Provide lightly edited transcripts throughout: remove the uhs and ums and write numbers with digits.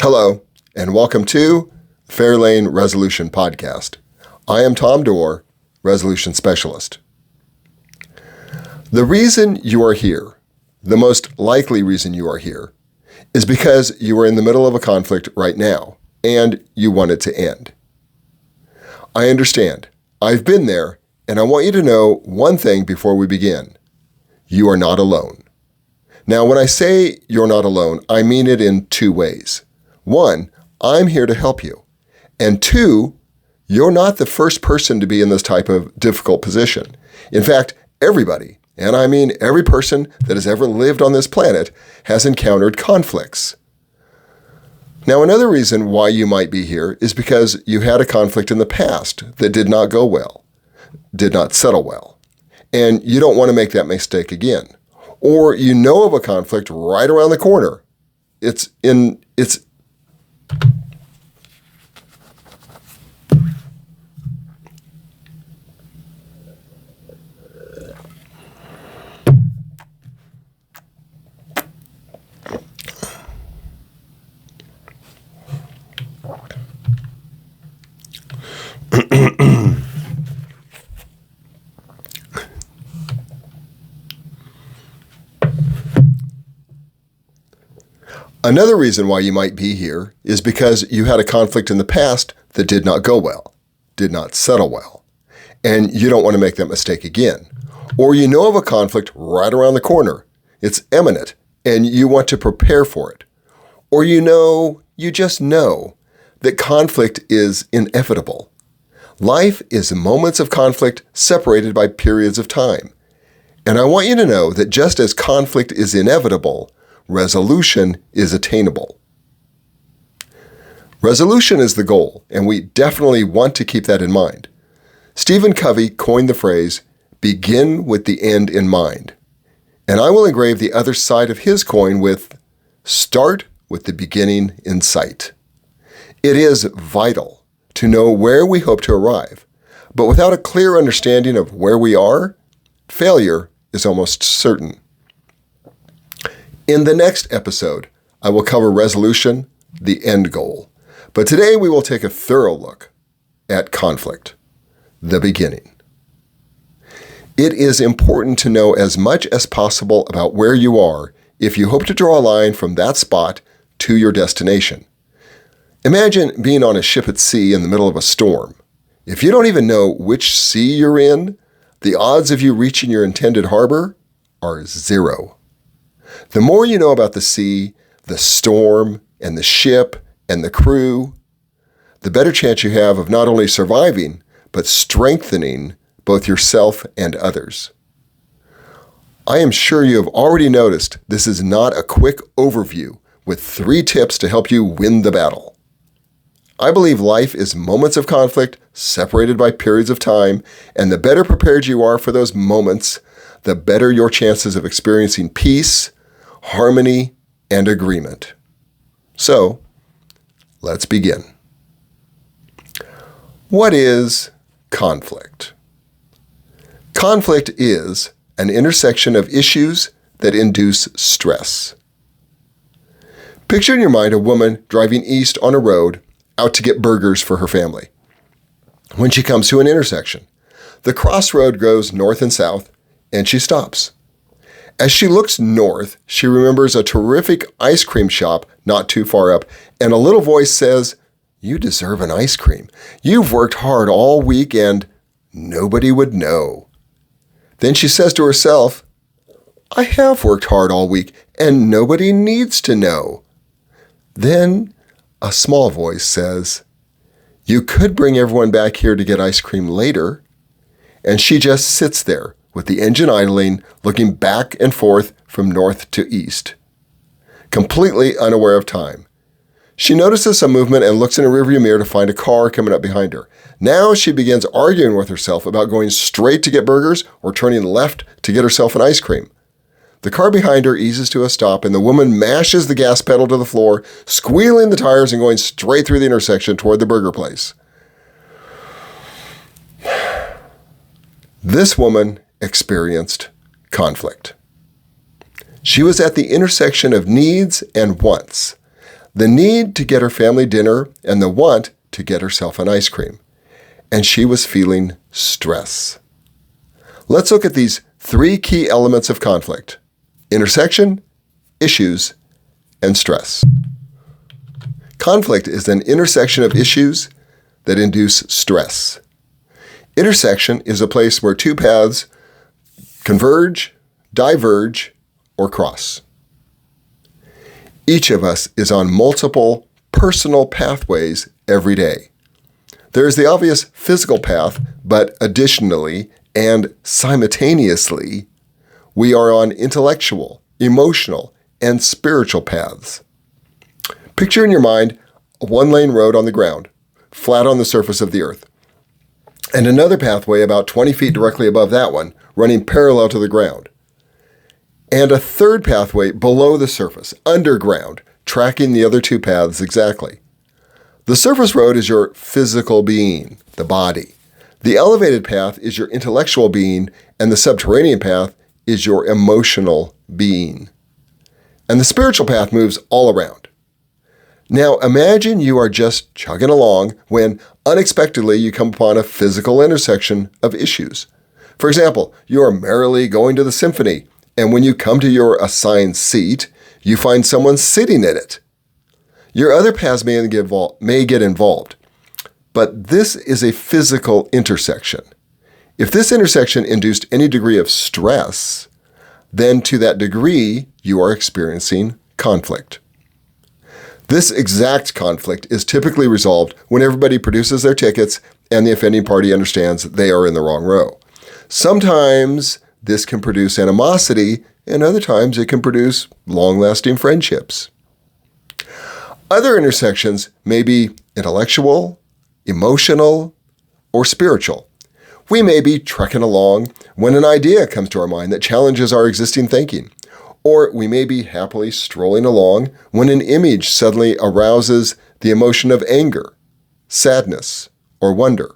Hello, and welcome to Fairlane Resolution Podcast. I am Tom Dorr, Resolution Specialist. The reason you are here, the most likely reason you are here, is because you are in the middle of a conflict right now, and you want it to end. I understand. I've been there, and I want you to know one thing before we begin. You are not alone. Now, when I say you're not alone, I mean it in two ways. One, I'm here to help you. And two, you're not the first person to be in this type of difficult position. In fact, everybody, and I mean every person that has ever lived on this planet, has encountered conflicts. Now, another reason why you might be here is because you had a conflict in the past that did not go well, did not settle well, and you don't want to make that mistake again. Or you know of a conflict right around the corner. It's Another reason why you might be here is because you had a conflict in the past that did not go well, did not settle well, and you don't want to make that mistake again. Or you know of a conflict right around the corner. It's imminent, and you want to prepare for it. Or you just know that conflict is inevitable. Life is moments of conflict separated by periods of time. And I want you to know that just as conflict is inevitable, resolution is attainable. Resolution is the goal, and we definitely want to keep that in mind. Stephen Covey coined the phrase, "Begin with the end in mind." And I will engrave the other side of his coin with, "Start with the beginning in sight." It is vital to know where we hope to arrive, but without a clear understanding of where we are, failure is almost certain. In the next episode, I will cover resolution, the end goal. But today we will take a thorough look at conflict, the beginning. It is important to know as much as possible about where you are if you hope to draw a line from that spot to your destination. Imagine being on a ship at sea in the middle of a storm. If you don't even know which sea you're in, the odds of you reaching your intended harbor are zero. The more you know about the sea, the storm, and the ship, and the crew, the better chance you have of not only surviving, but strengthening both yourself and others. I am sure you have already noticed this is not a quick overview with 3 tips to help you win the battle. I believe life is moments of conflict separated by periods of time, and the better prepared you are for those moments, the better your chances of experiencing peace, harmony, and agreement. So, let's begin. What is conflict? Conflict is an intersection of issues that induce stress. Picture in your mind a woman driving east on a road out to get burgers for her family. When she comes to an intersection, the crossroad goes north and south, and she stops. As she looks north, she remembers a terrific ice cream shop not too far up, and a little voice says, "You deserve an ice cream. You've worked hard all week and nobody would know." Then she says to herself, "I have worked hard all week and nobody needs to know." Then a small voice says, "You could bring everyone back here to get ice cream later." And she just sits there with the engine idling, looking back and forth from north to east, completely unaware of time. She notices some movement and looks in a rearview mirror to find a car coming up behind her. Now she begins arguing with herself about going straight to get burgers or turning left to get herself an ice cream. The car behind her eases to a stop, and the woman mashes the gas pedal to the floor, squealing the tires and going straight through the intersection toward the burger place. This woman experienced conflict. She was at the intersection of needs and wants. the need to get her family dinner and the want to get herself an ice cream. And she was feeling stress. Let's look at these 3 key elements of conflict: intersection, issues, and stress. Conflict is an intersection of issues that induce stress. Intersection is a place where 2 paths converge, diverge, or cross. Each of us is on multiple personal pathways every day. There is the obvious physical path, but additionally and simultaneously, we are on intellectual, emotional, and spiritual paths. Picture in your mind a 1-lane road on the ground, flat on the surface of the earth, and another pathway about 20 feet directly above that one, running parallel to the ground, and a third pathway below the surface, underground, tracking the other 2 paths exactly. The surface road is your physical being, the body. The elevated path is your intellectual being, and the subterranean path is your emotional being. And the spiritual path moves all around. Now imagine you are just chugging along when unexpectedly you come upon a physical intersection of issues. For example, you are merrily going to the symphony, and when you come to your assigned seat, you find someone sitting in it. Your other paths may get involved, but this is a physical intersection. If this intersection induced any degree of stress, then to that degree you are experiencing conflict. This exact conflict is typically resolved when everybody produces their tickets and the offending party understands they are in the wrong row. Sometimes this can produce animosity, and other times it can produce long-lasting friendships. Other intersections may be intellectual, emotional, or spiritual. We may be trekking along when an idea comes to our mind that challenges our existing thinking, or we may be happily strolling along when an image suddenly arouses the emotion of anger, sadness, or wonder.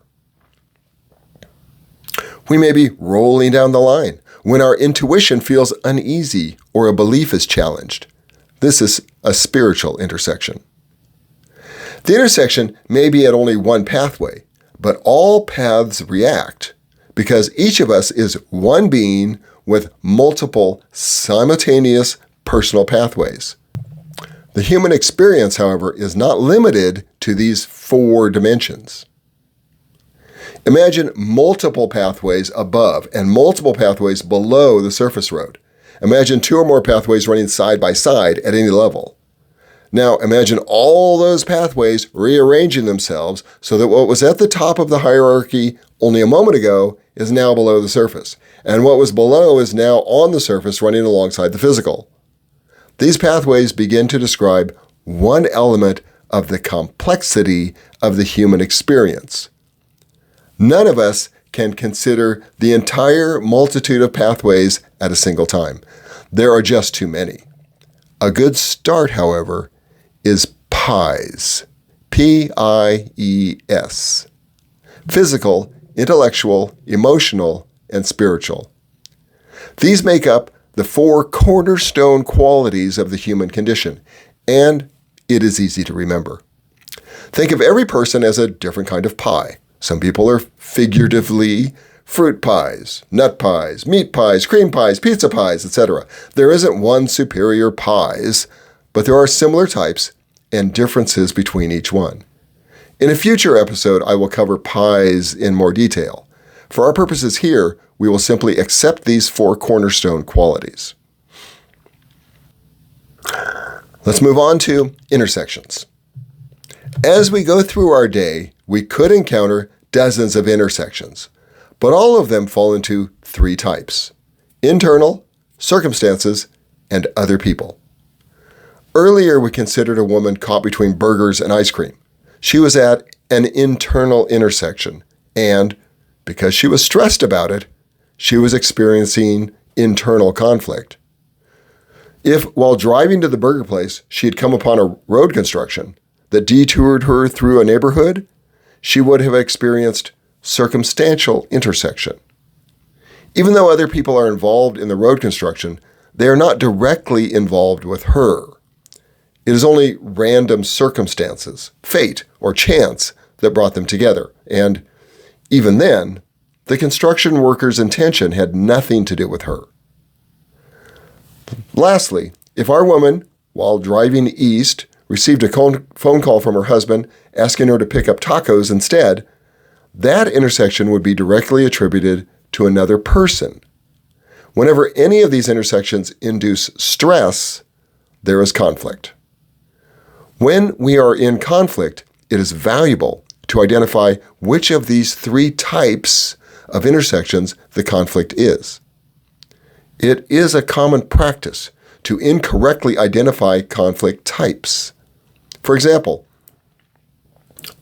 We may be rolling down the line when our intuition feels uneasy or a belief is challenged. This is a spiritual intersection. The intersection may be at only one pathway, but all paths react because each of us is one being with multiple simultaneous personal pathways. The human experience, however, is not limited to these 4 dimensions. Imagine multiple pathways above and multiple pathways below the surface road. Imagine 2 or more pathways running side by side at any level. Now imagine all those pathways rearranging themselves so that what was at the top of the hierarchy only a moment ago is now below the surface, and what was below is now on the surface running alongside the physical. These pathways begin to describe one element of the complexity of the human experience. None of us can consider the entire multitude of pathways at a single time. There are just too many. A good start, however, is PIES. P-I-E-S. Physical, intellectual, emotional, and spiritual. These make up the 4 cornerstone qualities of the human condition, and it is easy to remember. Think of every person as a different kind of pie. Some people are figuratively fruit pies, nut pies, meat pies, cream pies, pizza pies, etc. There isn't one superior pies, but there are similar types and differences between each one. In a future episode, I will cover pies in more detail. For our purposes here, we will simply accept these 4 cornerstone qualities. Let's move on to intersections. As we go through our day, we could encounter dozens of intersections, but all of them fall into 3 types: internal, circumstances, and other people. Earlier, we considered a woman caught between burgers and ice cream. She was at an internal intersection, and because she was stressed about it, she was experiencing internal conflict. If, while driving to the burger place, she had come upon a road construction that detoured her through a neighborhood, she would have experienced circumstantial intersection. Even though other people are involved in the road construction, they are not directly involved with her. It is only random circumstances, fate, or chance that brought them together. And even then, the construction worker's intention had nothing to do with her. Lastly, if our woman, while driving east, received a phone call from her husband asking her to pick up tacos instead, that intersection would be directly attributed to another person. Whenever any of these intersections induce stress, there is conflict. When we are in conflict, it is valuable to identify which of these three types of intersections the conflict is. It is a common practice to incorrectly identify conflict types. For example,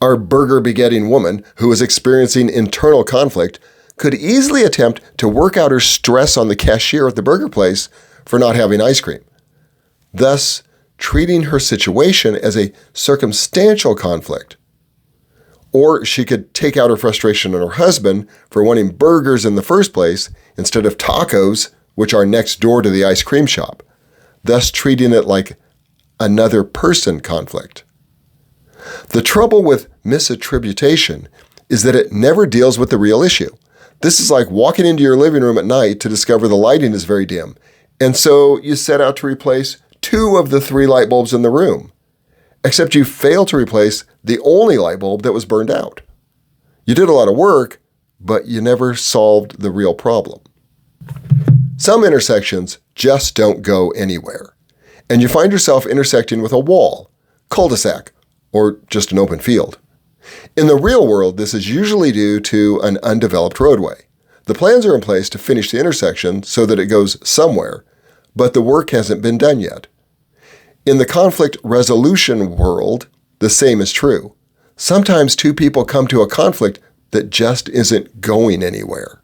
our burger-begetting woman who is experiencing internal conflict could easily attempt to work out her stress on the cashier at the burger place for not having ice cream, thus treating her situation as a circumstantial conflict. Or she could take out her frustration on her husband for wanting burgers in the first place instead of tacos, which are next door to the ice cream shop, thus treating it like another person conflict. The trouble with misattribution is that it never deals with the real issue. This is like walking into your living room at night to discover the lighting is very dim, and so you set out to replace 2 of the 3 light bulbs in the room, except you failed to replace the only light bulb that was burned out. You did a lot of work, but you never solved the real problem. Some intersections just don't go anywhere, and you find yourself intersecting with a wall, cul-de-sac, or just an open field. In the real world, this is usually due to an undeveloped roadway. The plans are in place to finish the intersection so that it goes somewhere, but the work hasn't been done yet. In the conflict resolution world, the same is true. Sometimes 2 people come to a conflict that just isn't going anywhere.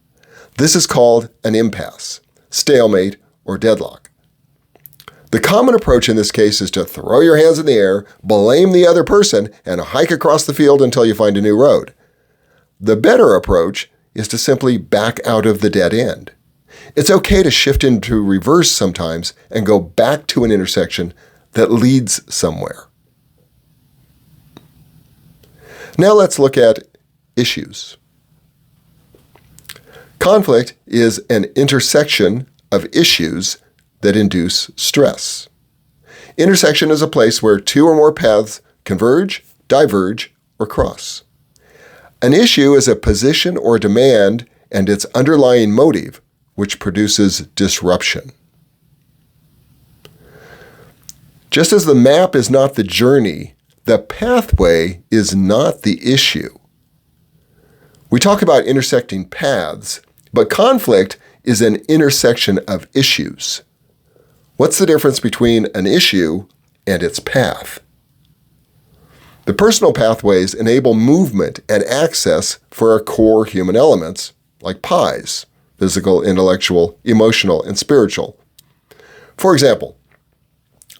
This is called an impasse, stalemate, or deadlock. The common approach in this case is to throw your hands in the air, blame the other person, and hike across the field until you find a new road. The better approach is to simply back out of the dead end. It's okay to shift into reverse sometimes and go back to an intersection that leads somewhere. Now let's look at issues. Conflict is an intersection of issues that induce stress. Intersection is a place where 2 or more paths converge, diverge, or cross. An issue is a position or demand and its underlying motive, which produces disruption. Just as the map is not the journey, the pathway is not the issue. We talk about intersecting paths, but conflict is an intersection of issues. What's the difference between an issue and its path? The personal pathways enable movement and access for our core human elements, like pies, physical, intellectual, emotional, and spiritual. For example,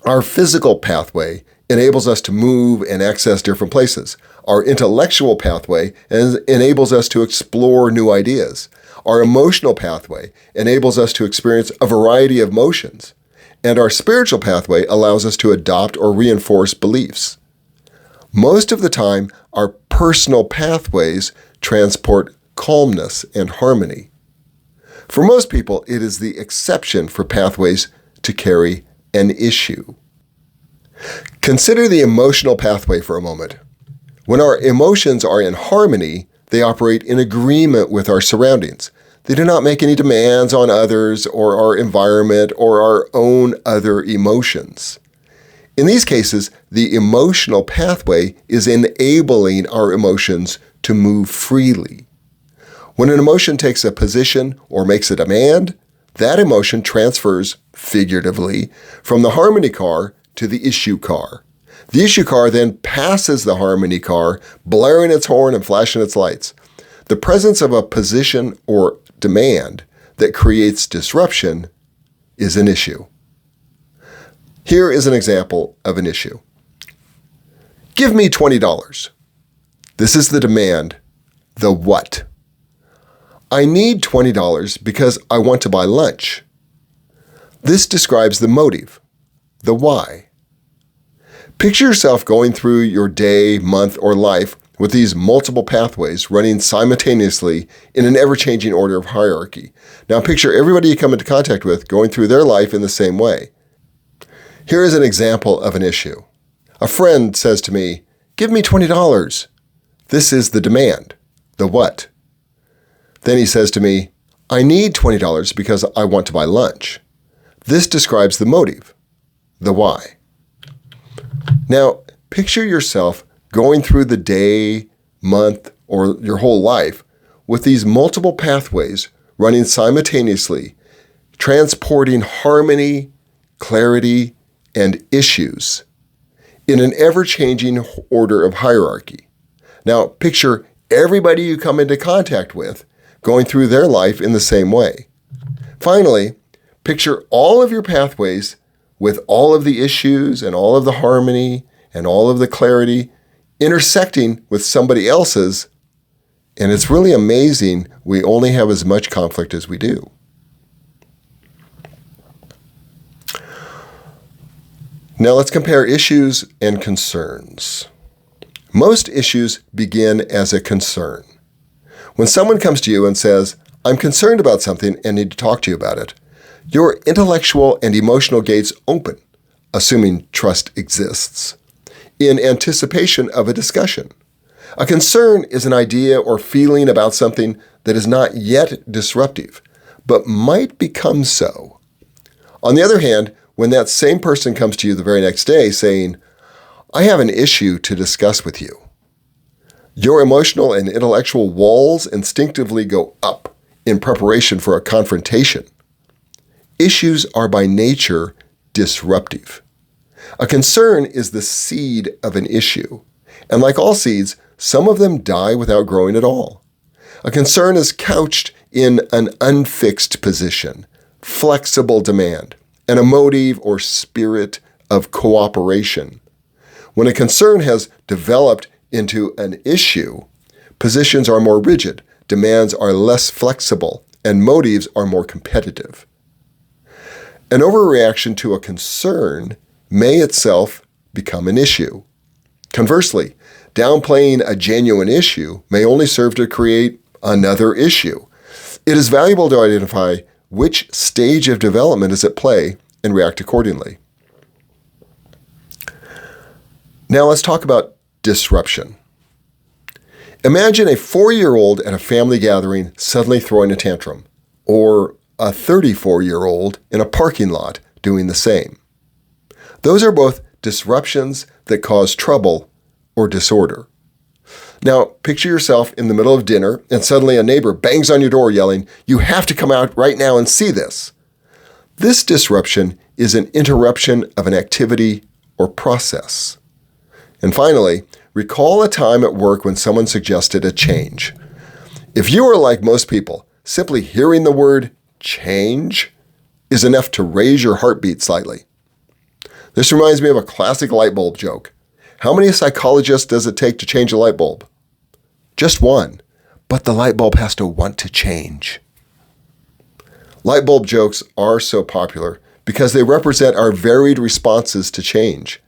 our physical pathway enables us to move and access different places. Our intellectual pathway enables us to explore new ideas. Our emotional pathway enables us to experience a variety of emotions. And our spiritual pathway allows us to adopt or reinforce beliefs. Most of the time, our personal pathways transport calmness and harmony. For most people, it is the exception for pathways to carry an issue. Consider the emotional pathway for a moment. When our emotions are in harmony, they operate in agreement with our surroundings. They do not make any demands on others or our environment or our own other emotions. In these cases, the emotional pathway is enabling our emotions to move freely. When an emotion takes a position or makes a demand, that emotion transfers, figuratively, from the harmony car to the issue car. The issue car then passes the harmony car, blaring its horn and flashing its lights. The presence of a position or demand that creates disruption is an issue. Here is an example of an issue. Give me $20. This is the demand, the what. I need $20 because I want to buy lunch. This describes the motive, the why. Picture yourself going through your day, month, or life with these multiple pathways running simultaneously in an ever-changing order of hierarchy. Now picture everybody you come into contact with going through their life in the same way. Here is an example of an issue. A friend says to me, "Give me $20. This is the demand, the what. Then he says to me, "I need $20 because I want to buy lunch." This describes the motive, the why. Now, picture yourself going through the day, month, or your whole life with these multiple pathways running simultaneously, transporting harmony, clarity, and issues in an ever-changing order of hierarchy. Now, picture everybody you come into contact with going through their life in the same way. Finally, picture all of your pathways with all of the issues and all of the harmony and all of the clarity intersecting with somebody else's, and it's really amazing we only have as much conflict as we do. Now let's compare issues and concerns. Most issues begin as a concern. When someone comes to you and says, "I'm concerned about something and need to talk to you about it," your intellectual and emotional gates open, assuming trust exists, in anticipation of a discussion. A concern is an idea or feeling about something that is not yet disruptive, but might become so. On the other hand, when that same person comes to you the very next day saying, "I have an issue to discuss with you," your emotional and intellectual walls instinctively go up in preparation for a confrontation. Issues are by nature disruptive. A concern is the seed of an issue, and like all seeds, some of them die without growing at all. A concern is couched in an unfixed position, flexible demand, and a motive or spirit of cooperation. When a concern has developed into an issue, positions are more rigid, demands are less flexible, and motives are more competitive. An overreaction to a concern may itself become an issue. Conversely, downplaying a genuine issue may only serve to create another issue. It is valuable to identify which stage of development is at play and react accordingly. Now let's talk about disruption. Imagine a 4-year-old at a family gathering suddenly throwing a tantrum, or a 34-year-old in a parking lot doing the same. Those are both disruptions that cause trouble or disorder. Now, picture yourself in the middle of dinner and suddenly a neighbor bangs on your door yelling, "You have to come out right now and see this." This disruption is an interruption of an activity or process. And finally, recall a time at work when someone suggested a change. If you are like most people, simply hearing the word change is enough to raise your heartbeat slightly. This reminds me of a classic light bulb joke. How many psychologists does it take to change a light bulb? Just one, but the light bulb has to want to change. Light bulb jokes are so popular because they represent our varied responses to change.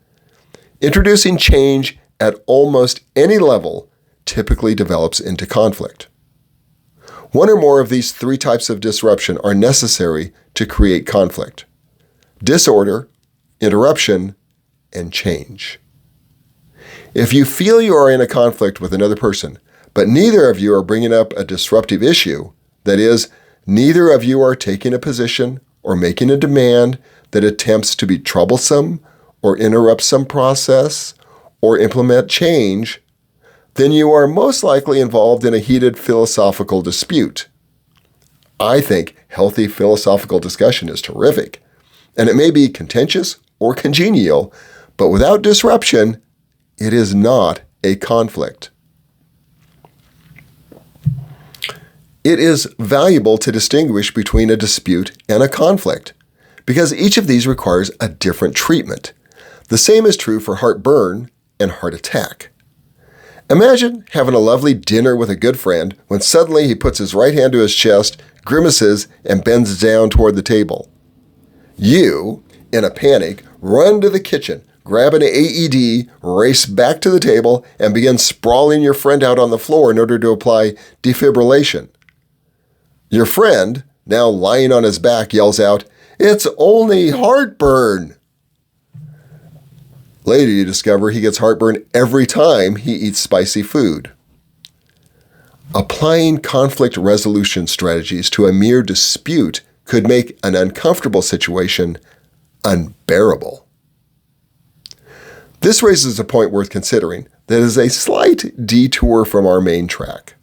Introducing change at almost any level typically develops into conflict. One or more of these 3 types of disruption are necessary to create conflict: disorder, interruption, and change. If you feel you are in a conflict with another person, but neither of you are bringing up a disruptive issue, that is, neither of you are taking a position or making a demand that attempts to be troublesome or interrupt some process or implement change, then you are most likely involved in a heated philosophical dispute. I think healthy philosophical discussion is terrific, and it may be contentious or congenial, but without disruption, it is not a conflict. It is valuable to distinguish between a dispute and a conflict, because each of these requires a different treatment. The same is true for heartburn and heart attack. Imagine having a lovely dinner with a good friend when suddenly he puts his right hand to his chest, grimaces, and bends down toward the table. You, in a panic, run to the kitchen, grab an AED, race back to the table, and begin sprawling your friend out on the floor in order to apply defibrillation. Your friend, now lying on his back, yells out, "It's only heartburn!" Later, you discover he gets heartburn every time he eats spicy food. Applying conflict resolution strategies to a mere dispute could make an uncomfortable situation unbearable. This raises a point worth considering that is a slight detour from our main track.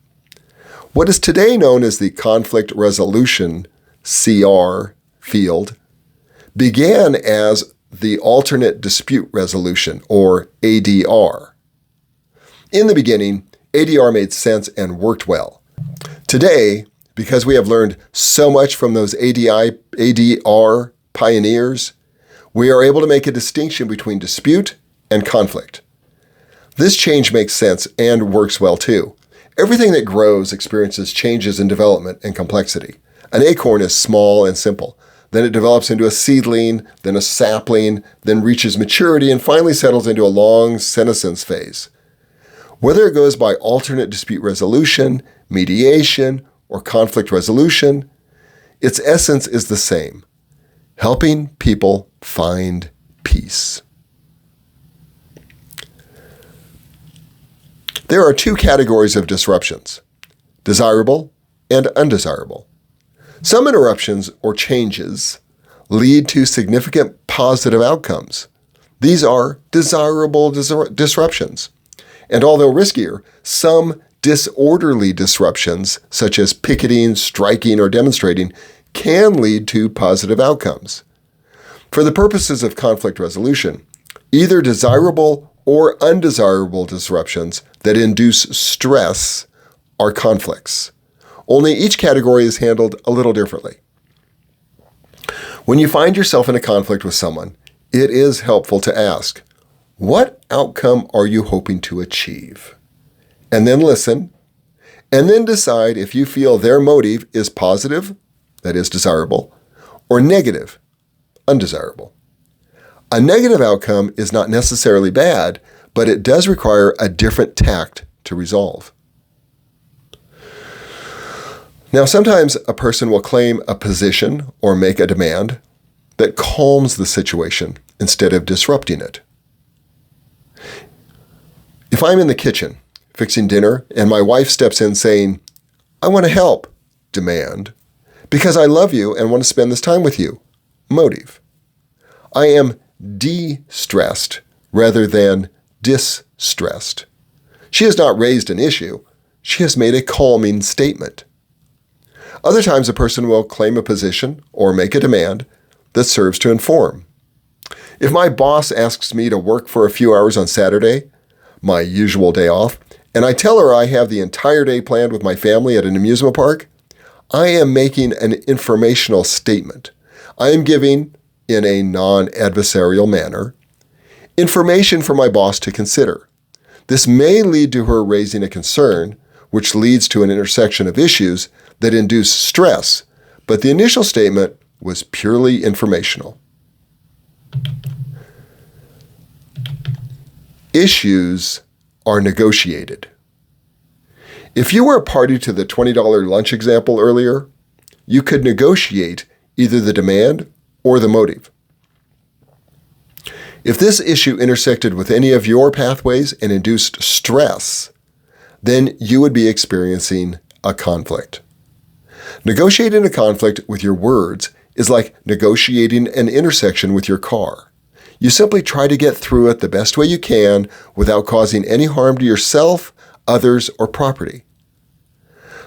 What is today known as the Conflict Resolution CR field began as the Alternate Dispute Resolution, or ADR. In the beginning, ADR made sense and worked well. Today, because we have learned so much from those ADR pioneers, we are able to make a distinction between dispute and conflict. This change makes sense and works well too. Everything that grows experiences changes in development and complexity. An acorn is small and simple. Then it develops into a seedling, then a sapling, then reaches maturity, and finally settles into a long senescence phase. Whether it goes by alternate dispute resolution, mediation, or conflict resolution, its essence is the same: helping people find peace. There are two categories of disruptions: desirable and undesirable. Some interruptions or changes lead to significant positive outcomes. These are desirable disruptions. And although riskier, some disorderly disruptions, such as picketing, striking, or demonstrating, can lead to positive outcomes. For the purposes of conflict resolution, either desirable or undesirable disruptions that induce stress are conflicts. Only each category is handled a little differently. When you find yourself in a conflict with someone, it is helpful to ask, what outcome are you hoping to achieve? And then listen, and then decide if you feel their motive is positive, that is desirable, or negative, undesirable. A negative outcome is not necessarily bad, but it does require a different tact to resolve. Now, sometimes a person will claim a position or make a demand that calms the situation instead of disrupting it. If I'm in the kitchen fixing dinner and my wife steps in saying, "I want to help," demand, "because I love you and want to spend this time with you," motive. I am de-stressed rather than distressed. She has not raised an issue. She has made a calming statement. Other times, a person will claim a position or make a demand that serves to inform. If my boss asks me to work for a few hours on Saturday, my usual day off, and I tell her I have the entire day planned with my family at an amusement park, I am making an informational statement. I am giving, in a non-adversarial manner, information for my boss to consider. This may lead to her raising a concern, which leads to an intersection of issues that induce stress, but the initial statement was purely informational. Issues are negotiated. If you were a party to the $20 lunch example earlier, you could negotiate either the demand or the motive. If this issue intersected with any of your pathways and induced stress, then you would be experiencing a conflict. Negotiating a conflict with your words is like negotiating an intersection with your car. You simply try to get through it the best way you can without causing any harm to yourself, others, or property.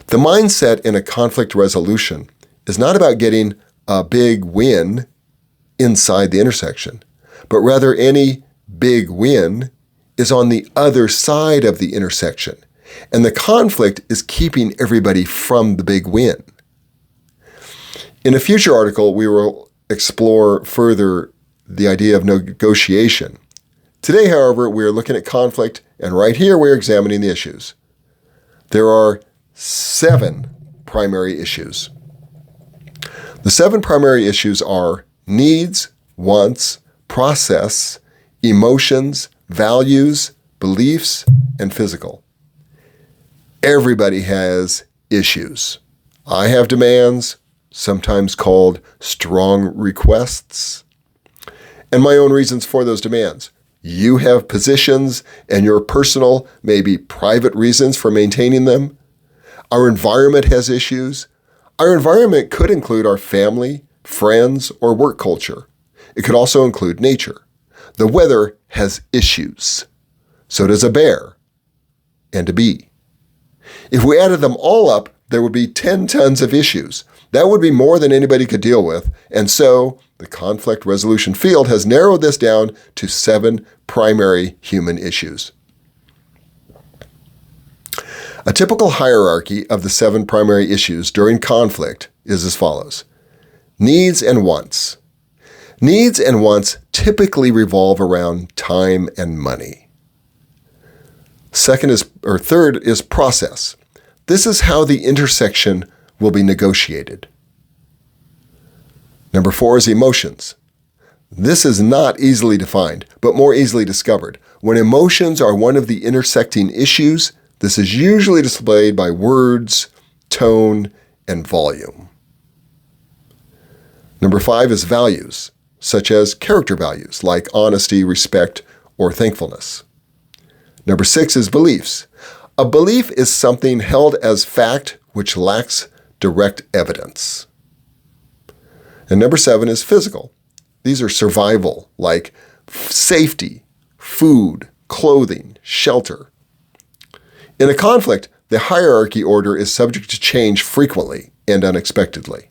The mindset in a conflict resolution is not about getting a big win inside the intersection, but rather any big win is on the other side of the intersection, and the conflict is keeping everybody from the big win. In a future article, we will explore further the idea of negotiation. Today, however, we are looking at conflict, and right here we are examining the issues. There are 7 primary issues. The 7 primary issues are needs, wants, process, emotions, values, beliefs, and physical. Everybody has issues. I have demands, sometimes called strong requests, and my own reasons for those demands. You have positions and your personal, maybe private reasons for maintaining them. Our environment has issues. Our environment could include our family, friends, or work culture. It could also include nature. The weather has issues. So does a bear and a bee. If we added them all up, there would be 10 tons of issues. That would be more than anybody could deal with. And so the conflict resolution field has narrowed this down to 7 primary human issues. A typical hierarchy of the 7 primary issues during conflict is as follows. Needs and wants. Needs and wants typically revolve around time and money. Third is process. This is how the intersection will be negotiated. Number 4 is emotions. This is not easily defined, but more easily discovered. When emotions are one of the intersecting issues, this is usually displayed by words, tone, and volume. Number 5 is values, such as character values like honesty, respect, or thankfulness. Number 6 is beliefs. A belief is something held as fact which lacks direct evidence. And number 7 is physical. These are survival, like safety, food, clothing, shelter. In a conflict, the hierarchy order is subject to change frequently and unexpectedly.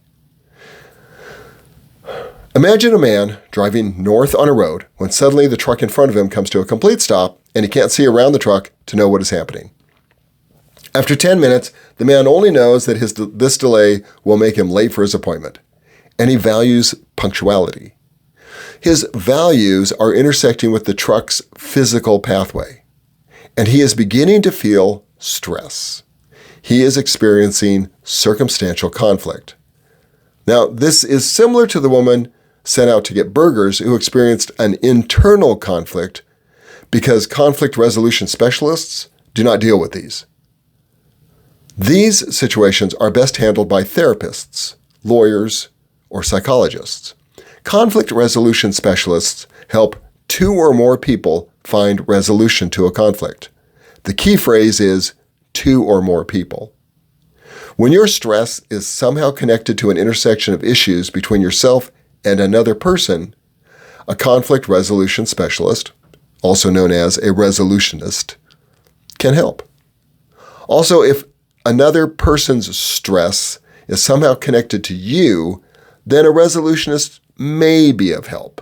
Imagine a man driving north on a road when suddenly the truck in front of him comes to a complete stop and he can't see around the truck to know what is happening. After 10 minutes, the man only knows that this delay will make him late for his appointment, and he values punctuality. His values are intersecting with the truck's physical pathway, and he is beginning to feel stress. He is experiencing circumstantial conflict. Now, this is similar to the woman sent out to get burgers who experienced an internal conflict because conflict resolution specialists do not deal with these. These situations are best handled by therapists, lawyers, or psychologists. Conflict resolution specialists help 2 or more people find resolution to a conflict. The key phrase is 2 or more people. When your stress is somehow connected to an intersection of issues between yourself and another person, a conflict resolution specialist, also known as a resolutionist, can help. Also, if another person's stress is somehow connected to you, then a resolutionist may be of help.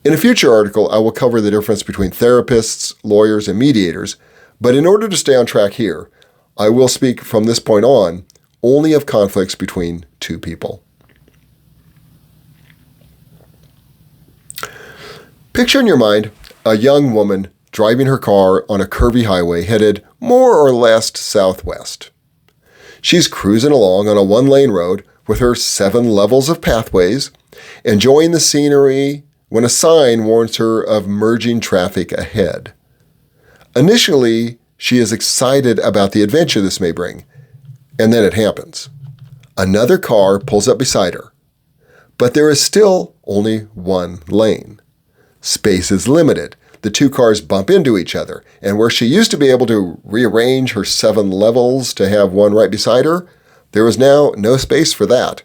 In a future article, I will cover the difference between therapists, lawyers, and mediators, but in order to stay on track here, I will speak from this point on only of conflicts between 2 people. Picture in your mind a young woman driving her car on a curvy highway headed more or less southwest. She's cruising along on a 1-lane road with her 7 levels of pathways, enjoying the scenery when a sign warns her of merging traffic ahead. Initially, she is excited about the adventure this may bring, and then it happens. Another car pulls up beside her, but there is still only 1 lane. Space is limited. The 2 cars bump into each other, and where she used to be able to rearrange her 7 levels to have one right beside her, there is now no space for that.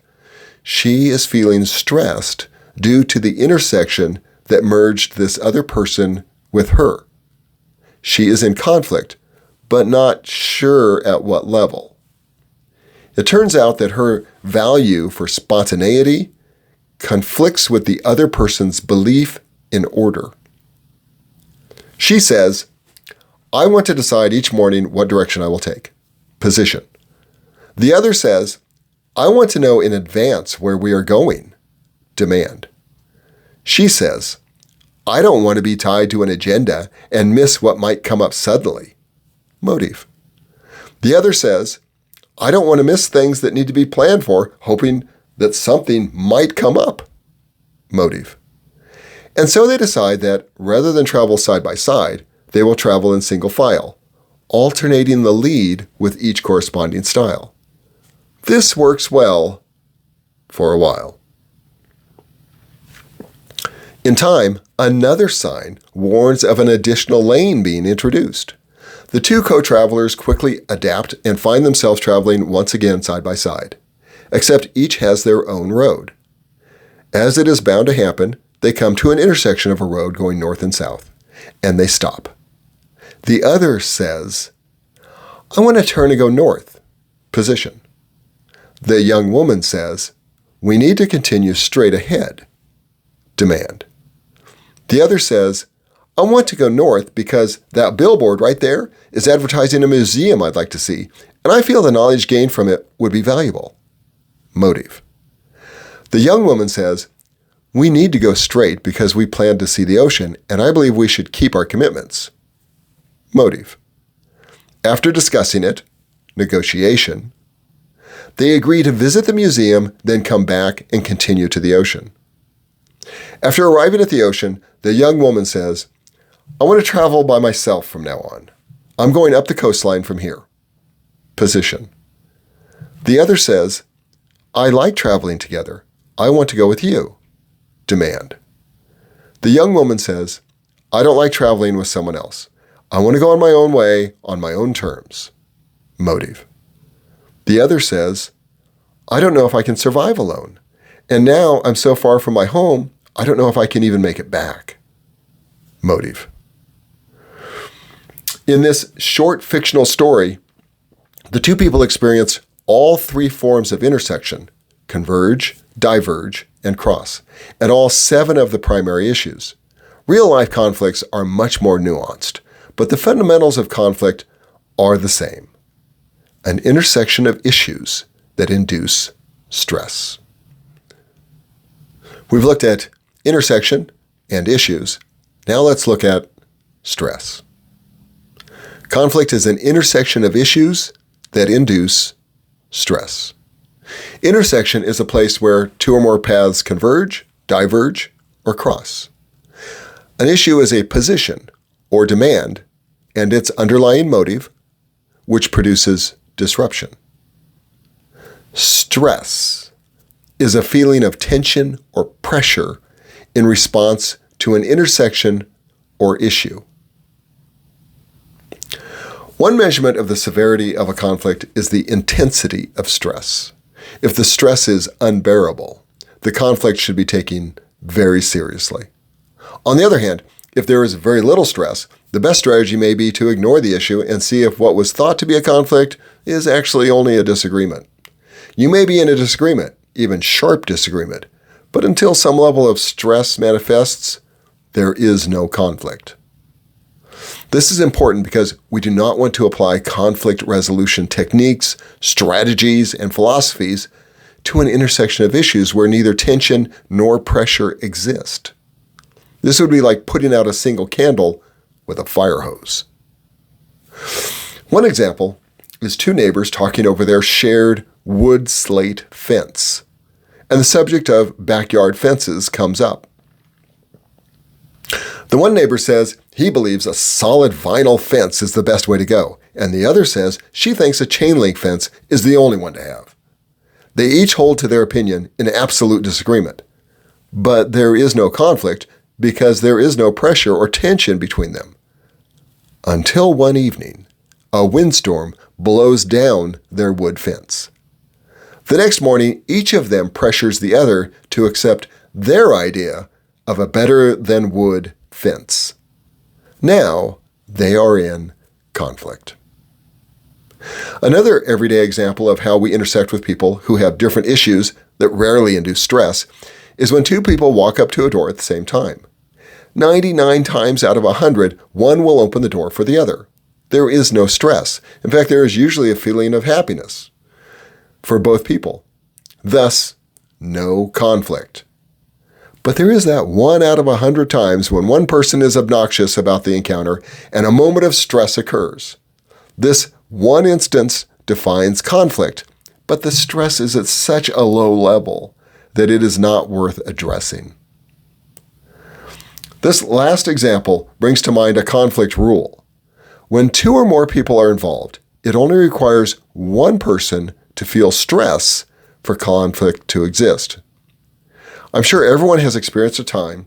She is feeling stressed due to the intersection that merged this other person with her. She is in conflict, but not sure at what level. It turns out that her value for spontaneity conflicts with the other person's belief in order. She says, I want to decide each morning what direction I will take. Position. The other says, I want to know in advance where we are going. Demand. She says, I don't want to be tied to an agenda and miss what might come up suddenly. Motive. The other says, I don't want to miss things that need to be planned for, hoping that something might come up. Motive. And so they decide that rather than travel side by side, they will travel in single file, alternating the lead with each corresponding style. This works well for a while. In time, another sign warns of an additional lane being introduced. The two co-travelers quickly adapt and find themselves traveling once again side by side, except each has their own road. As it is bound to happen, they come to an intersection of a road going north and south, and they stop. The other says, "I want to turn and go north." Position. The young woman says, "We need to continue straight ahead." Demand. The other says, "I want to go north because that billboard right there is advertising a museum I'd like to see, and I feel the knowledge gained from it would be valuable." Motive. The young woman says, "We need to go straight because we plan to see the ocean, and I believe we should keep our commitments." Motive. After discussing it, negotiation, they agree to visit the museum, then come back and continue to the ocean. After arriving at the ocean, the young woman says, "I want to travel by myself from now on. I'm going up the coastline from here." Position. The other says, "I like traveling together. I want to go with you." Demand. The young woman says, "I don't like traveling with someone else. I want to go on my own way, on my own terms." Motive. The other says, "I don't know if I can survive alone. And now I'm so far from my home, I don't know if I can even make it back." Motive. In this short fictional story, the two people experience all three forms of intersection: converge, diverge, and cross, and all 7 of the primary issues. Real-life conflicts are much more nuanced, but the fundamentals of conflict are the same: an intersection of issues that induce stress. We've looked at intersection and issues. Now let's look at stress. Conflict is an intersection of issues that induce stress. Intersection is a place where 2 or more paths converge, diverge, or cross. An issue is a position or demand and its underlying motive, which produces disruption. Stress is a feeling of tension or pressure in response to an intersection or issue. One measurement of the severity of a conflict is the intensity of stress. If the stress is unbearable, the conflict should be taken very seriously. On the other hand, if there is very little stress, the best strategy may be to ignore the issue and see if what was thought to be a conflict is actually only a disagreement. You may be in a disagreement, even sharp disagreement, but until some level of stress manifests, there is no conflict. This is important because we do not want to apply conflict resolution techniques, strategies, and philosophies to an intersection of issues where neither tension nor pressure exist. This would be like putting out a single candle with a fire hose. One example is 2 neighbors talking over their shared wood slate fence, and the subject of backyard fences comes up. The one neighbor says he believes a solid vinyl fence is the best way to go, and the other says she thinks a chain link fence is the only one to have. They each hold to their opinion in absolute disagreement, but there is no conflict because there is no pressure or tension between them. Until one evening, a windstorm blows down their wood fence. The next morning, each of them pressures the other to accept their idea of a better-than-wood fence. Now, they are in conflict. Another everyday example of how we intersect with people who have different issues that rarely induce stress is when 2 people walk up to a door at the same time. 99 times out of 100, one will open the door for the other. There is no stress. In fact, there is usually a feeling of happiness for both people. Thus, no conflict. But there is that 1 out of 100 times when one person is obnoxious about the encounter and a moment of stress occurs. This one instance defines conflict, but the stress is at such a low level that it is not worth addressing. This last example brings to mind a conflict rule. When 2 or more people are involved, it only requires one person to feel stress for conflict to exist. I'm sure everyone has experienced a time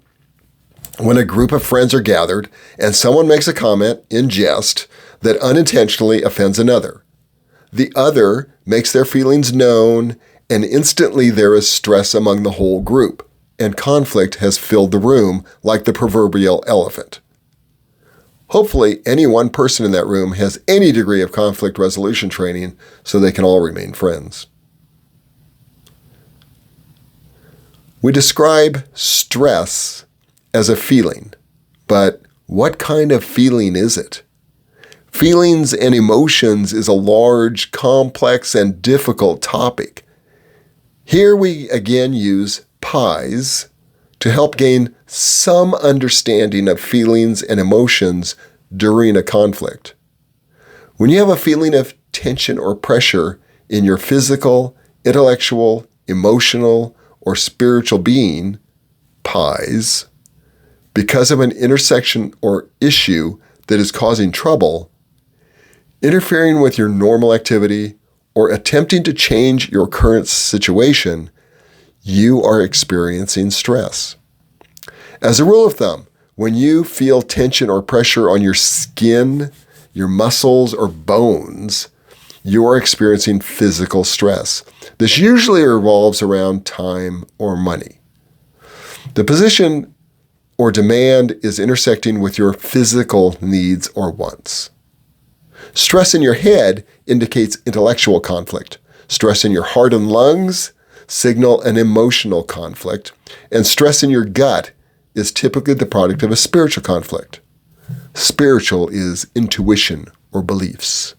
when a group of friends are gathered and someone makes a comment in jest that unintentionally offends another. The other makes their feelings known, and instantly there is stress among the whole group, and conflict has filled the room like the proverbial elephant. Hopefully, any one person in that room has any degree of conflict resolution training so they can all remain friends. We describe stress as a feeling, but what kind of feeling is it? Feelings and emotions is a large, complex, and difficult topic. Here we again use PIES to help gain some understanding of feelings and emotions during a conflict. When you have a feeling of tension or pressure in your physical, intellectual, emotional, or spiritual being, PIES, because of an intersection or issue that is causing trouble, interfering with your normal activity, or attempting to change your current situation, you are experiencing stress. As a rule of thumb, when you feel tension or pressure on your skin, your muscles, or bones, you are experiencing physical stress. This usually revolves around time or money. The position or demand is intersecting with your physical needs or wants. Stress in your head indicates intellectual conflict. Stress in your heart and lungs signal an emotional conflict. And stress in your gut is typically the product of a spiritual conflict. Spiritual is intuition or beliefs.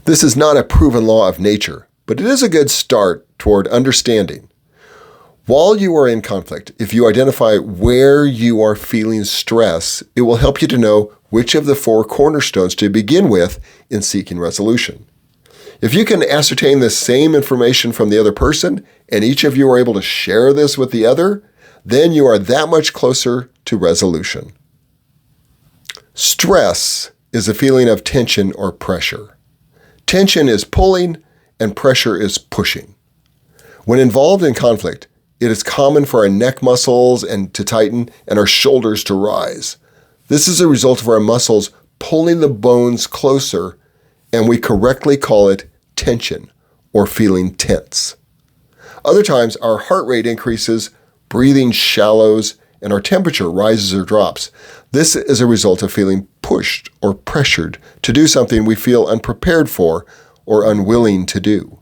This is not a proven law of nature, but it is a good start toward understanding. While you are in conflict, if you identify where you are feeling stress, it will help you to know which of the 4 cornerstones to begin with in seeking resolution. If you can ascertain the same information from the other person, and each of you are able to share this with the other, then you are that much closer to resolution. Stress is a feeling of tension or pressure. Tension is pulling, and pressure is pushing. When involved in conflict, it is common for our neck muscles to tighten and our shoulders to rise. This is a result of our muscles pulling the bones closer, and we correctly call it tension or feeling tense. Other times, our heart rate increases, breathing shallows, and our temperature rises or drops. This is a result of feeling pushed or pressured to do something we feel unprepared for or unwilling to do.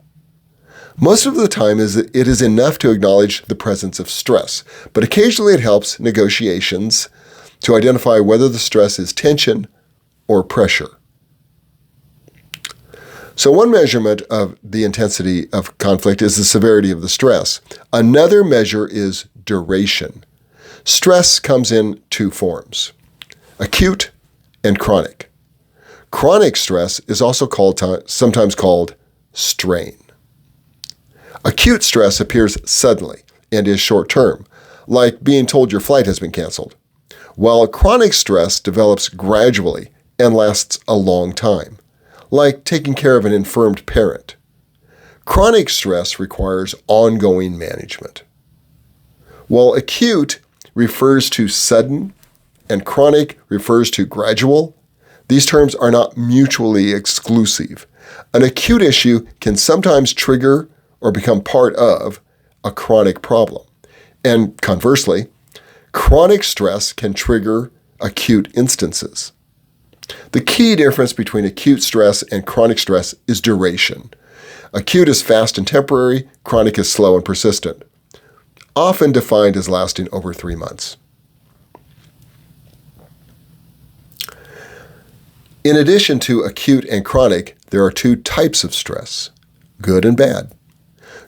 Most of the time, it is enough to acknowledge the presence of stress, but occasionally it helps negotiations to identify whether the stress is tension or pressure. So one measurement of the intensity of conflict is the severity of the stress. Another measure is duration. Stress comes in 2 forms, acute and chronic. Chronic stress is also sometimes called strain. Acute stress appears suddenly and is short-term, like being told your flight has been canceled, while chronic stress develops gradually and lasts a long time, like taking care of an infirmed parent. Chronic stress requires ongoing management. While acute refers to sudden and chronic refers to gradual, these terms are not mutually exclusive. An acute issue can sometimes trigger or become part of a chronic problem. And conversely, chronic stress can trigger acute instances. The key difference between acute stress and chronic stress is duration. Acute is fast and temporary, chronic is slow and persistent, often defined as lasting over 3 months. In addition to acute and chronic, there are 2 types of stress, good and bad.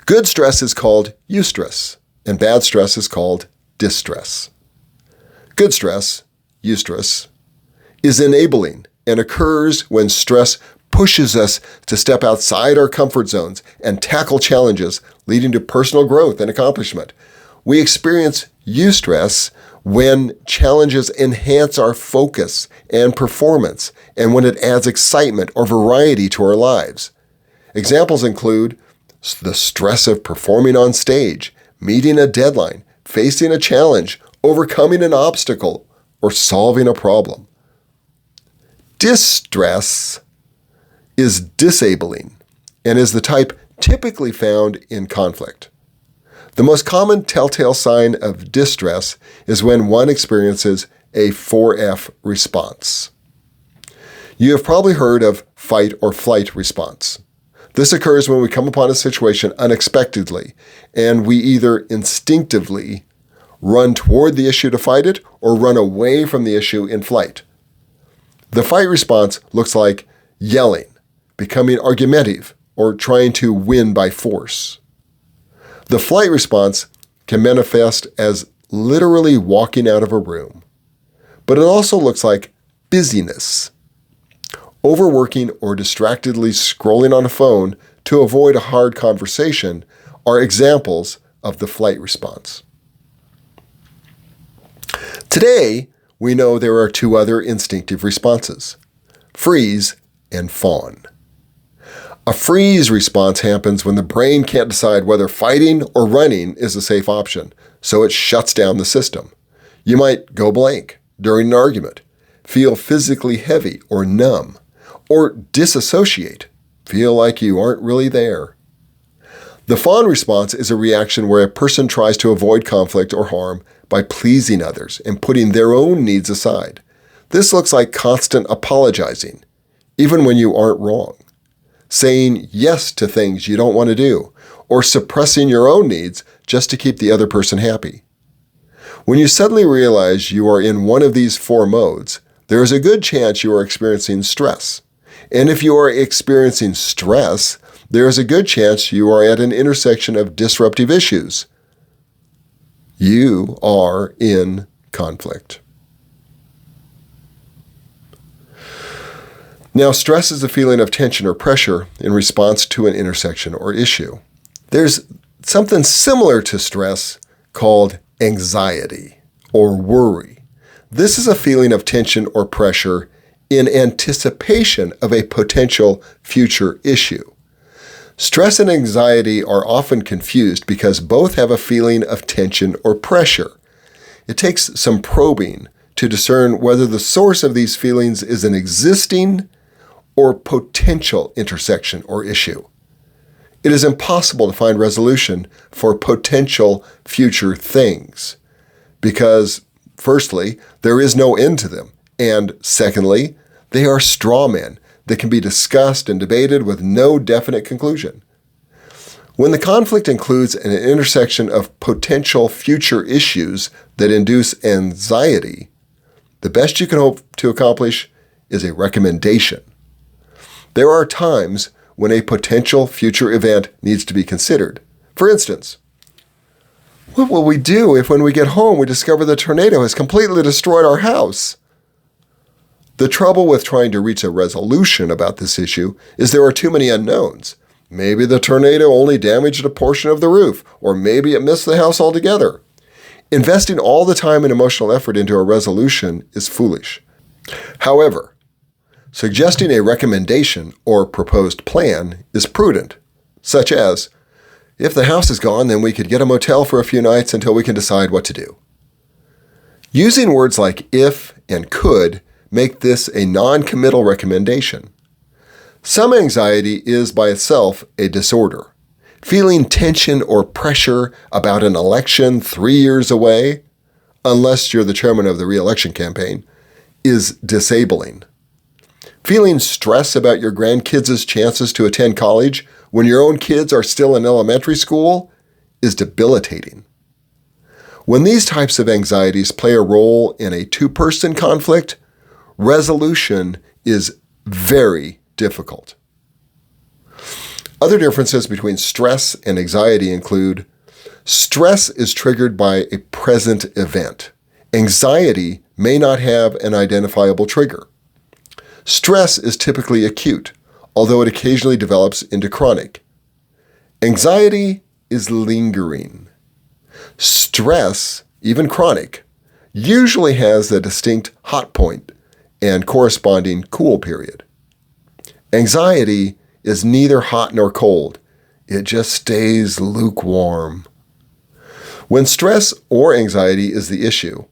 Good stress is called eustress, and bad stress is called distress. Good stress, eustress, is enabling and occurs when stress pushes us to step outside our comfort zones and tackle challenges, leading to personal growth and accomplishment. We experience eustress when challenges enhance our focus and performance, and when it adds excitement or variety to our lives. Examples include the stress of performing on stage, meeting a deadline, facing a challenge, overcoming an obstacle, or solving a problem. Distress is disabling and is the type typically found in conflict. The most common telltale sign of distress is when one experiences a 4F response. You have probably heard of fight or flight response. This occurs when we come upon a situation unexpectedly, and we either instinctively run toward the issue to fight it or run away from the issue in flight. The fight response looks like yelling, becoming argumentative, or trying to win by force. The flight response can manifest as literally walking out of a room, but it also looks like busyness, overworking or distractedly scrolling on a phone to avoid a hard conversation are examples of the flight response. Today, we know there are two other instinctive responses: freeze and fawn. A freeze response happens when the brain can't decide whether fighting or running is a safe option, so it shuts down the system. You might go blank during an argument, feel physically heavy or numb, or disassociate, feel like you aren't really there. The fawn response is a reaction where a person tries to avoid conflict or harm by pleasing others and putting their own needs aside. This looks like constant apologizing, even when you aren't wrong, saying yes to things you don't want to do, or suppressing your own needs just to keep the other person happy. When you suddenly realize you are in one of these four modes, there is a good chance you are experiencing stress. And if you are experiencing stress, there is a good chance you are at an intersection of disruptive issues. You are in conflict. Now, stress is a feeling of tension or pressure in response to an intersection or issue. There's something similar to stress called anxiety or worry. This is a feeling of tension or pressure in anticipation of a potential future issue. Stress and anxiety are often confused because both have a feeling of tension or pressure. It takes some probing to discern whether the source of these feelings is an existing or potential intersection or issue. It is impossible to find resolution for potential future things because, firstly, there is no end to them, and secondly, they are straw men that can be discussed and debated with no definite conclusion. When the conflict includes an intersection of potential future issues that induce anxiety, the best you can hope to accomplish is a recommendation. There are times when a potential future event needs to be considered. For instance, what will we do if when we get home we discover the tornado has completely destroyed our house? The trouble with trying to reach a resolution about this issue is there are too many unknowns. Maybe the tornado only damaged a portion of the roof, or maybe it missed the house altogether. Investing all the time and emotional effort into a resolution is foolish. However, suggesting a recommendation or proposed plan is prudent, such as, if the house is gone, then we could get a motel for a few nights until we can decide what to do. Using words like if and could make this a non-committal recommendation. Some anxiety is by itself a disorder. Feeling tension or pressure about an election 3 years away, unless you're the chairman of the re-election campaign, is disabling. Feeling stress about your grandkids' chances to attend college when your own kids are still in elementary school is debilitating. When these types of anxieties play a role in a two-person conflict, resolution is very difficult. Other differences between stress and anxiety include stress is triggered by a present event. Anxiety may not have an identifiable trigger. Stress is typically acute, although it occasionally develops into chronic. Anxiety is lingering. Stress, even chronic, usually has a distinct hot point and corresponding cool period. Anxiety is neither hot nor cold. It just stays lukewarm. When stress or anxiety is the issue,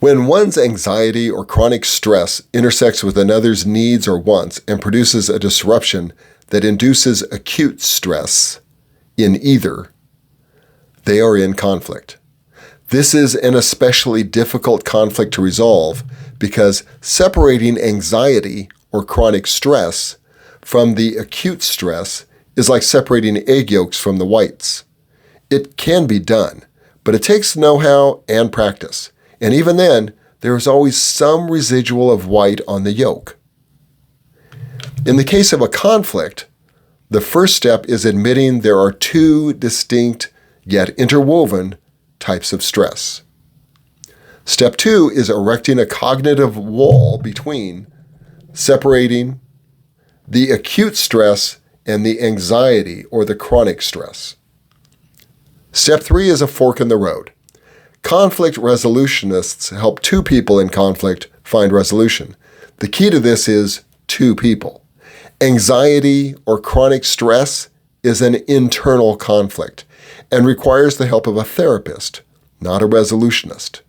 when one's anxiety or chronic stress intersects with another's needs or wants and produces a disruption that induces acute stress in either, they are in conflict. This is an especially difficult conflict to resolve because separating anxiety or chronic stress from the acute stress is like separating egg yolks from the whites. It can be done, but it takes know-how and practice. And even then, there is always some residual of white on the yolk. In the case of a conflict, the first step is admitting there are two distinct yet interwoven types of stress. Step 2 is erecting a cognitive wall between separating the acute stress and the anxiety or the chronic stress. Step 3 is a fork in the road. Conflict resolutionists help two people in conflict find resolution. The key to this is two people. Anxiety or chronic stress is an internal conflict and requires the help of a therapist, not a resolutionist.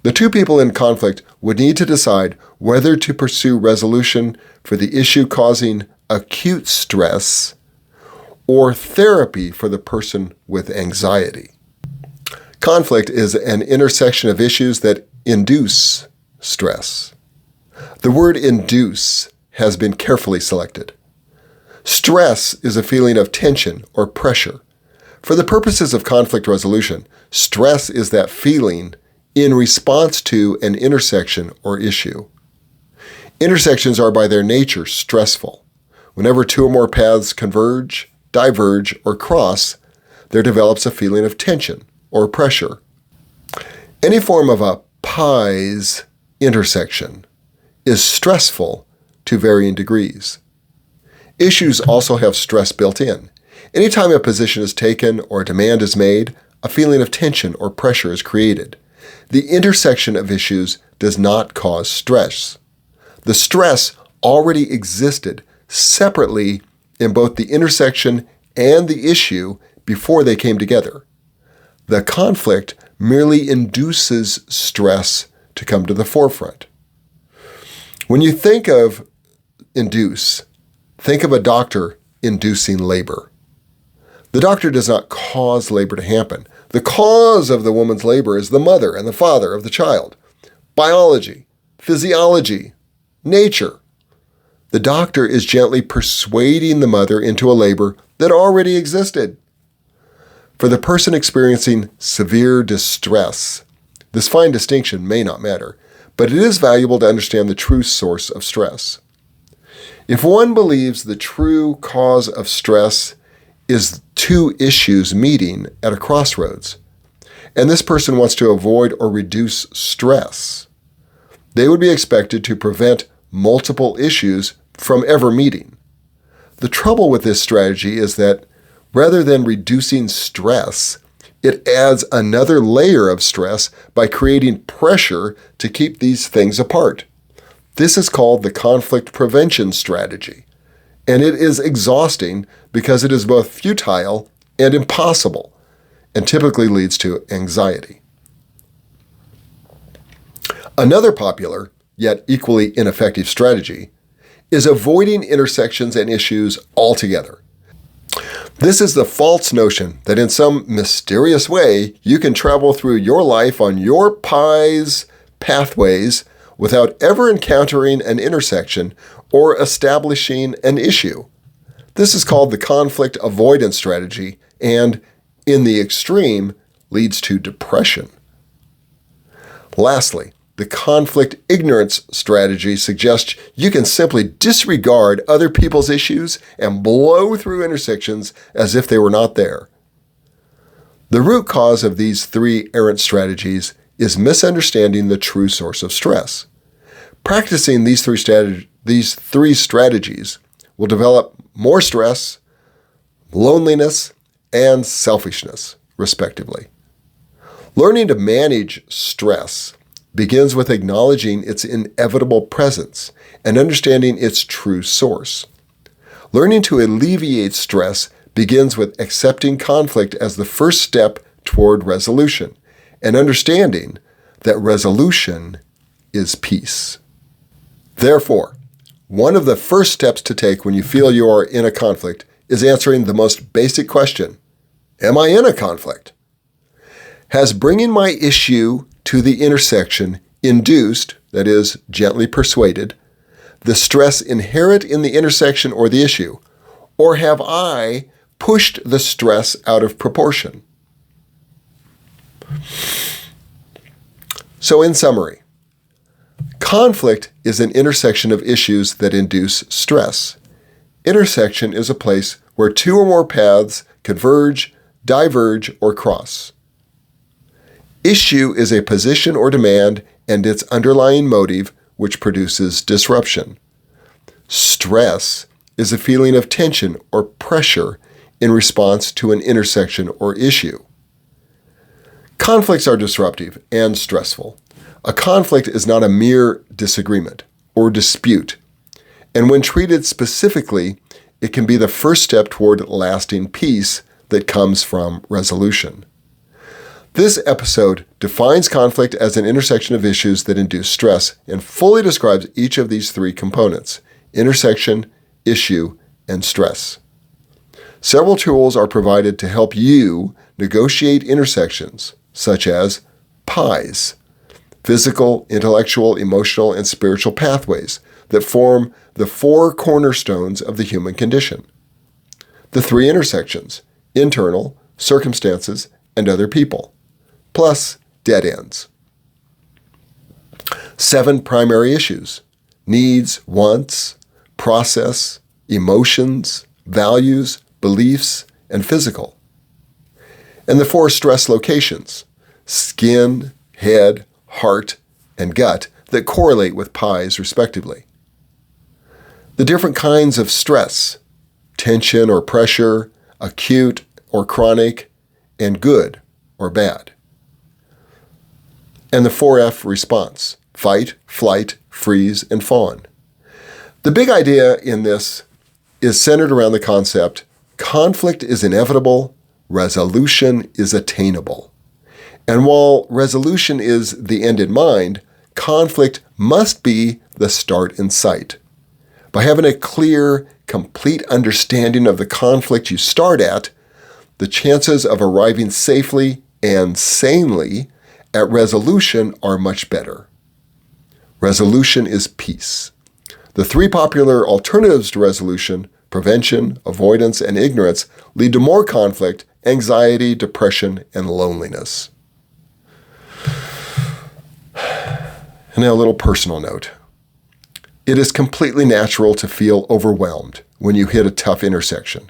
The two people in conflict would need to decide whether to pursue resolution for the issue causing acute stress or therapy for the person with anxiety. Conflict is an intersection of issues that induce stress. The word induce has been carefully selected. Stress is a feeling of tension or pressure. For the purposes of conflict resolution, stress is that feeling in response to an intersection or issue. Intersections are by their nature stressful. Whenever two or more paths converge, diverge, or cross, there develops a feeling of tension or pressure. Any form of a pies intersection is stressful to varying degrees. Issues also have stress built in. Anytime a position is taken or a demand is made, a feeling of tension or pressure is created. The intersection of issues does not cause stress. The stress already existed separately in both the intersection and the issue before they came together. The conflict merely induces stress to come to the forefront. When you think of induce, think of a doctor inducing labor. The doctor does not cause labor to happen. The cause of the woman's labor is the mother and the father of the child. Biology, physiology, nature. The doctor is gently persuading the mother into a labor that already existed. For the person experiencing severe distress, this fine distinction may not matter, but it is valuable to understand the true source of stress. If one believes the true cause of stress is two issues meeting at a crossroads, and this person wants to avoid or reduce stress, they would be expected to prevent multiple issues from ever meeting. The trouble with this strategy is that rather than reducing stress, it adds another layer of stress by creating pressure to keep these things apart. This is called the conflict prevention strategy, and it is exhausting because it is both futile and impossible, and typically leads to anxiety. Another popular, yet equally ineffective strategy is avoiding intersections and issues altogether. This is the false notion that in some mysterious way you can travel through your life on your pies pathways without ever encountering an intersection or establishing an issue. This is called the conflict avoidance strategy and, in the extreme, leads to depression. Lastly, the conflict ignorance strategy suggests you can simply disregard other people's issues and blow through intersections as if they were not there. The root cause of these three errant strategies is misunderstanding the true source of stress. Practicing these three strategies will develop more stress, loneliness, and selfishness, respectively. Learning to manage stress begins with acknowledging its inevitable presence and understanding its true source. Learning to alleviate stress begins with accepting conflict as the first step toward resolution and understanding that resolution is peace. Therefore, one of the first steps to take when you feel you are in a conflict is answering the most basic question: am I in a conflict? Has bringing my issue to the intersection induced, that is, gently persuaded, the stress inherent in the intersection or the issue, or have I pushed the stress out of proportion? So in summary, conflict is an intersection of issues that induce stress. Intersection is a place where two or more paths converge, diverge, or cross. Issue is a position or demand and its underlying motive which produces disruption. Stress is a feeling of tension or pressure in response to an intersection or issue. Conflicts are disruptive and stressful. A conflict is not a mere disagreement or dispute, and when treated specifically, it can be the first step toward lasting peace that comes from resolution. This episode defines conflict as an intersection of issues that induce stress and fully describes each of these three components: intersection, issue, and stress. Several tools are provided to help you negotiate intersections, such as PIEs, physical, intellectual, emotional, and spiritual pathways that form the four cornerstones of the human condition. The three intersections: internal, circumstances, and other people, plus dead ends. 7 primary issues: needs, wants, process, emotions, values, beliefs, and physical. And the 4 stress locations: skin, head, heart, and gut, that correlate with PIEs respectively. The different kinds of stress: tension or pressure, acute or chronic, and good or bad. And the 4F response: fight, flight, freeze, and fawn. The big idea in this is centered around the concept: conflict is inevitable, resolution is attainable. And while resolution is the end in mind, conflict must be the start in sight. By having a clear, complete understanding of the conflict you start at, the chances of arriving safely and sanely at resolution are much better. Resolution is peace. The 3 popular alternatives to resolution, prevention, avoidance, and ignorance, lead to more conflict, anxiety, depression, and loneliness. And now a little personal note. It is completely natural to feel overwhelmed when you hit a tough intersection.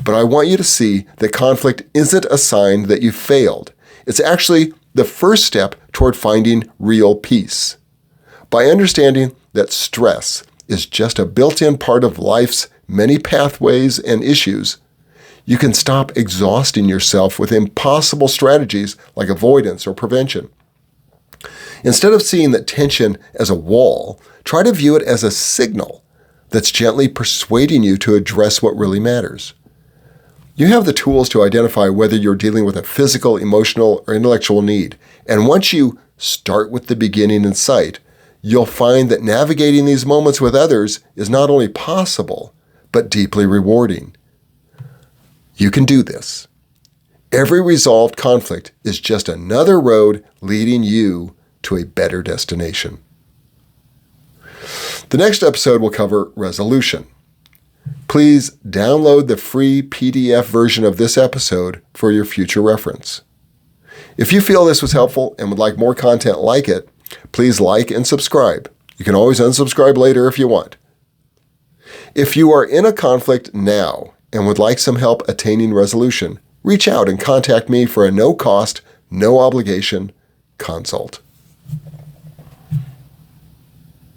But I want you to see that conflict isn't a sign that you failed. It's actually the first step toward finding real peace. By understanding that stress is just a built-in part of life's many pathways and issues, you can stop exhausting yourself with impossible strategies like avoidance or prevention. Instead of seeing that tension as a wall, try to view it as a signal that's gently persuading you to address what really matters. You have the tools to identify whether you're dealing with a physical, emotional, or intellectual need. And once you start with the beginning in sight, you'll find that navigating these moments with others is not only possible, but deeply rewarding. You can do this. Every resolved conflict is just another road leading you to a better destination. The next episode will cover resolution. Please download the free PDF version of this episode for your future reference. If you feel this was helpful and would like more content like it, please like and subscribe. You can always unsubscribe later if you want. If you are in a conflict now and would like some help attaining resolution, reach out and contact me for a no-cost, no-obligation consult.